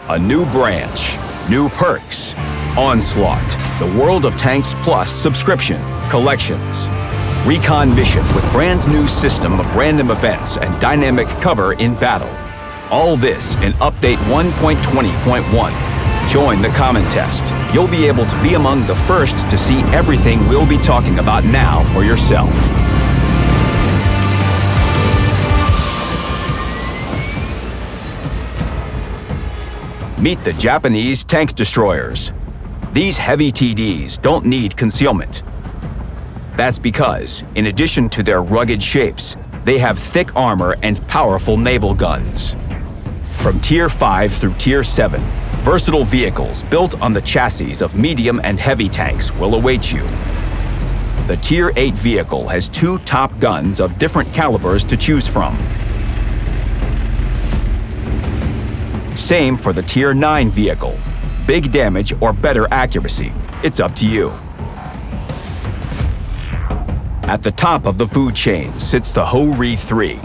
A new branch, new perks. Onslaught, the World of Tanks Plus subscription, collections. Recon Mission with brand new system of random events and dynamic cover in battle. All this in Update 1.20.1. Join the comment test. You'll be able to be among the first to see everything we'll be talking about now for yourself. Meet the Japanese tank destroyers. These heavy TDs don't need concealment. That's because, in addition to their rugged shapes, they have thick armor and powerful naval guns. From Tier 5 through Tier 7, versatile vehicles built on the chassis of medium and heavy tanks will await you. The Tier 8 vehicle has 2 top guns of different calibers to choose from. Same for the Tier 9 vehicle. Big damage or better accuracy. It's up to you. At the top of the food chain sits the Ho-Ri 3.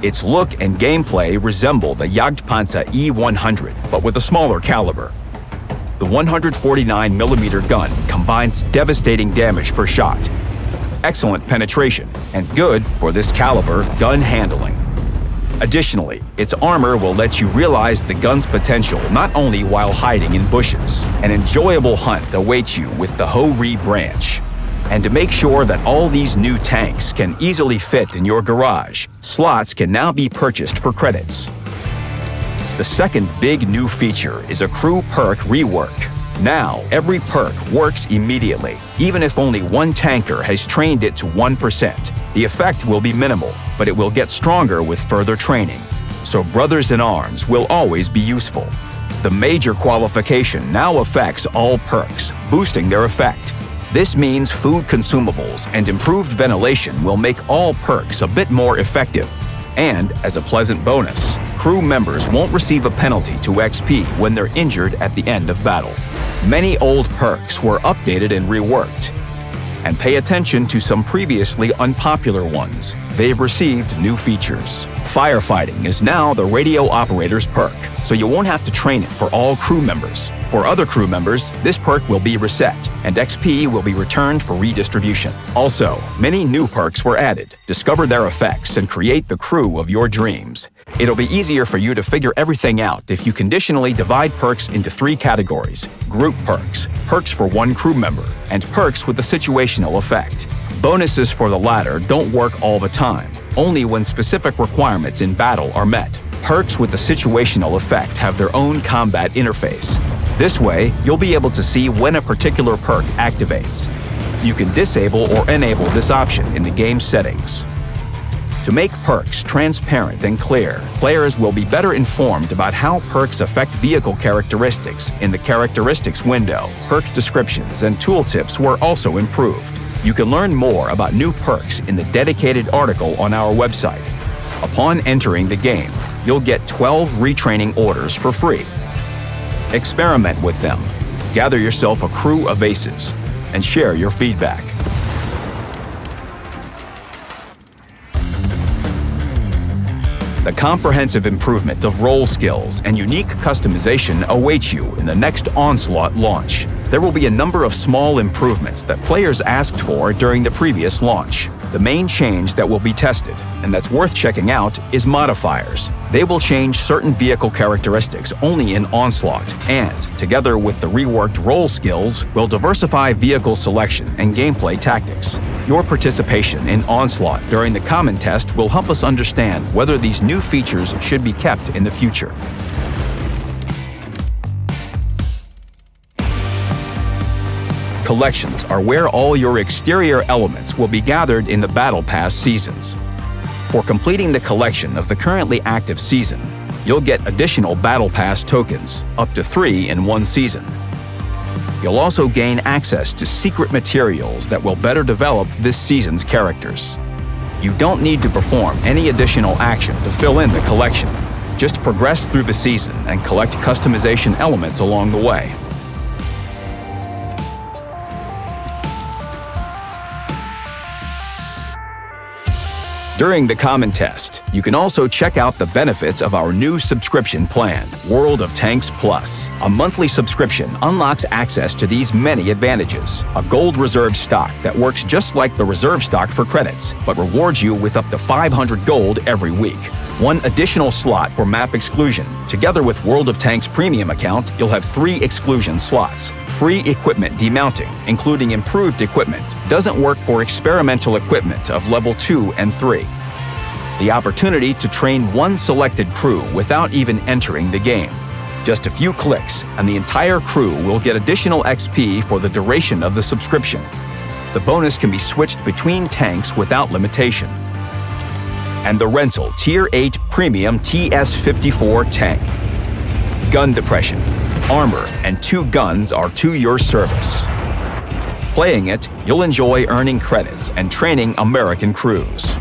Its look and gameplay resemble the Jagdpanzer E-100, but with a smaller caliber. The 149mm gun combines devastating damage per shot, excellent penetration, and good for this caliber gun handling. Additionally, its armor will let you realize the gun's potential not only while hiding in bushes. An enjoyable hunt awaits you with the Ho-Ri branch. And to make sure that all these new tanks can easily fit in your garage, slots can now be purchased for credits. The second big new feature is a crew perk rework. Now, every perk works immediately, even if only one tanker has trained it to 1%. The effect will be minimal, but it will get stronger with further training. So brothers in arms will always be useful. The major qualification now affects all perks, boosting their effect. This means food consumables and improved ventilation will make all perks a bit more effective. And, as a pleasant bonus, crew members won't receive a penalty to XP when they're injured at the end of battle. Many old perks were updated and reworked. And pay attention to some previously unpopular ones. They've received new features. Firefighting is now the radio operator's perk, so you won't have to train it for all crew members. For other crew members, this perk will be reset, and XP will be returned for redistribution. Also, many new perks were added. Discover their effects and create the crew of your dreams. It'll be easier for you to figure everything out if you conditionally divide perks into 3 categories: group perks, perks for one crew member, and perks with a situational effect. Bonuses for the latter don't work all the time, only when specific requirements in battle are met. Perks with the situational effect have their own combat interface. This way, you'll be able to see when a particular perk activates. You can disable or enable this option in the game settings. To make perks transparent and clear, players will be better informed about how perks affect vehicle characteristics in the characteristics window. Perk descriptions and tooltips were also improved. You can learn more about new perks in the dedicated article on our website. Upon entering the game, you'll get 12 retraining orders for free. Experiment with them, gather yourself a crew of aces, and share your feedback. The comprehensive improvement of role skills and unique customization awaits you in the next Onslaught launch. There will be a number of small improvements that players asked for during the previous launch. The main change that will be tested, and that's worth checking out, is modifiers. They will change certain vehicle characteristics only in Onslaught, and, together with the reworked role skills, will diversify vehicle selection and gameplay tactics. Your participation in Onslaught during the common test will help us understand whether these new features should be kept in the future. Collections are where all your exterior elements will be gathered in the Battle Pass seasons. For completing the collection of the currently active season, you'll get additional Battle Pass tokens, up to 3 in one season. You'll also gain access to secret materials that will better develop this season's characters. You don't need to perform any additional action to fill in the collection. Just progress through the season and collect customization elements along the way. During the common test, You can also check out the benefits of our new subscription plan, World of Tanks Plus. A monthly subscription unlocks access to these many advantages. A gold reserve stock that works just like the reserve stock for credits, but rewards you with up to 500 gold every week. One additional slot for map exclusion. Together with World of Tanks Premium account, you'll have 3 exclusion slots. Free equipment demounting, including improved equipment, doesn't work for experimental equipment of level 2 and 3. The opportunity to train one selected crew without even entering the game. Just a few clicks, and the entire crew will get additional XP for the duration of the subscription. The bonus can be switched between tanks without limitation. And the Rental Tier 8 Premium TS-54 tank. Gun depression, armor, and 2 guns are to your service. Playing it, you'll enjoy earning credits and training American crews.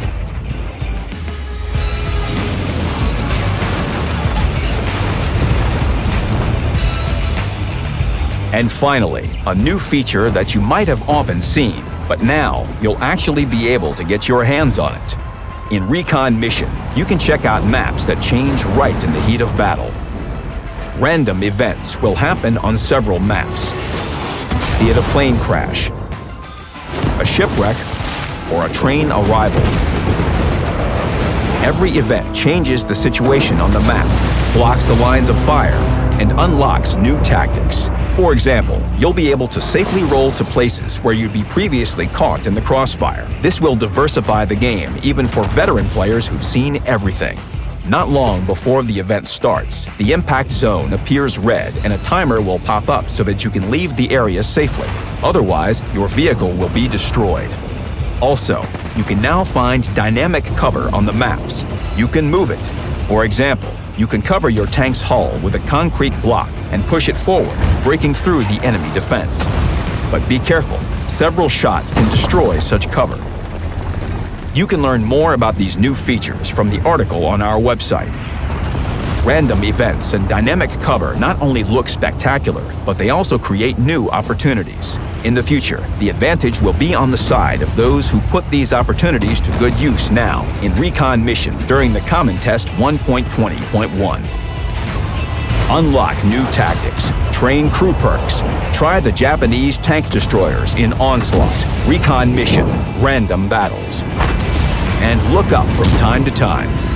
And finally, a new feature that you might have often seen, but now you'll actually be able to get your hands on it. In Recon Mission, you can check out maps that change right in the heat of battle. Random events will happen on several maps, be it a plane crash, a shipwreck, or a train arrival. Every event changes the situation on the map, blocks the lines of fire, and unlocks new tactics. For example, you'll be able to safely roll to places where you'd be previously caught in the crossfire. This will diversify the game, even for veteran players who've seen everything. Not long before the event starts, the impact zone appears red and a timer will pop up so that you can leave the area safely. Otherwise, your vehicle will be destroyed. Also, you can now find dynamic cover on the maps. You can move it. For example, you can cover your tank's hull with a concrete block and push it forward, breaking through the enemy defense. But be careful, several shots can destroy such cover. You can learn more about these new features from the article on our website. Random events and dynamic cover not only look spectacular, but they also create new opportunities. In the future, the advantage will be on the side of those who put these opportunities to good use now in Recon Mission during the Common Test 1.20.1. Unlock new tactics, train crew perks, try the Japanese tank destroyers in Onslaught, Recon Mission, random battles. And look up from time to time.